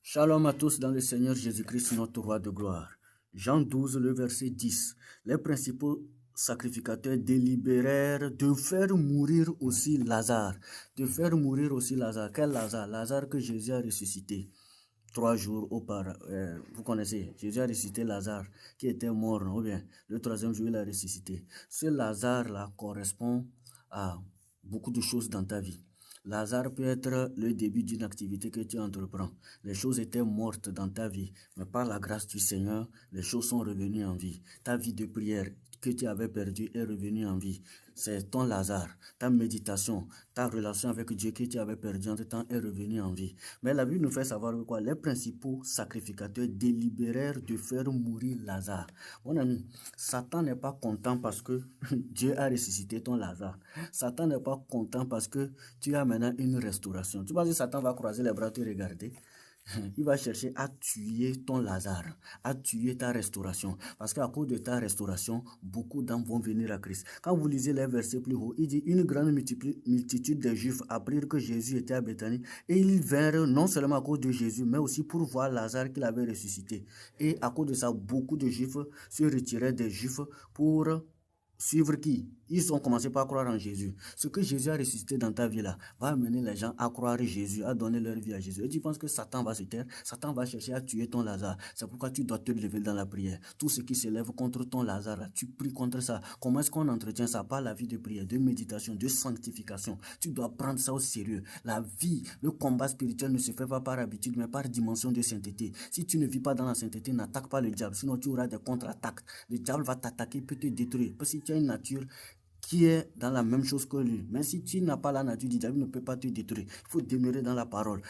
Shalom à tous dans le Seigneur Jésus-Christ, notre roi de gloire. Jean 12, le verset 10. Les principaux sacrificateurs délibérèrent de faire mourir aussi Lazare. De faire mourir aussi Lazare. Quel Lazare? Lazare que Jésus a ressuscité 3 jours auparavant. Vous connaissez, Jésus a ressuscité Lazare qui était mort, ou bien le troisième jour il a ressuscité. Ce Lazare-là correspond à beaucoup de choses dans ta vie. Lazare peut être le début d'une activité que tu entreprends. Les choses étaient mortes dans ta vie, mais par la grâce du Seigneur, les choses sont revenues en vie. Ta vie de prière que tu avais perdue est revenue en vie. C'est ton Lazare. Ta méditation, ta relation avec Dieu que tu avais perdue entre temps est revenue en vie. Mais la Bible nous fait savoir quoi? Les principaux sacrificateurs délibérèrent de faire mourir Lazare. Mon ami, Satan n'est pas content parce que Dieu a ressuscité ton Lazare. Satan n'est pas content parce que tu as maintenant une restauration. Tu penses que Satan va croiser les bras te regarder? Il va chercher à tuer ton Lazare, à tuer ta restauration. Parce qu'à cause de ta restauration, beaucoup d'âmes vont venir à Christ. Quand vous lisez les versets plus haut, il dit une grande multitude de Juifs apprirent que Jésus était à Béthanie. Et ils vinrent non seulement à cause de Jésus, mais aussi pour voir Lazare qu'il avait ressuscité. Et à cause de ça, beaucoup de Juifs se retiraient des Juifs pour suivre qui? Ils ont commencé par croire en Jésus. Ce que Jésus a ressuscité dans ta vie là va amener les gens à croire en Jésus, à donner leur vie à Jésus. Et tu penses que Satan va se taire? Satan va chercher à tuer ton Lazare. C'est pourquoi tu dois te lever dans la prière. Tout ce qui s'élève contre ton Lazare, là, tu pries contre ça. Comment est-ce qu'on entretient ça? Par la vie de prière, de méditation, de sanctification. Tu dois prendre ça au sérieux. La vie, le combat spirituel ne se fait pas par habitude, mais par dimension de sainteté. Si tu ne vis pas dans la sainteté, n'attaque pas le diable. Sinon, tu auras des contre-attaques. Le diable va t'attaquer, peut te détruire. Parce que si tu as une nature qui est dans la même chose que lui. Mais si tu n'as pas la nature du diable, il ne peut pas te détruire. Il faut demeurer dans la parole.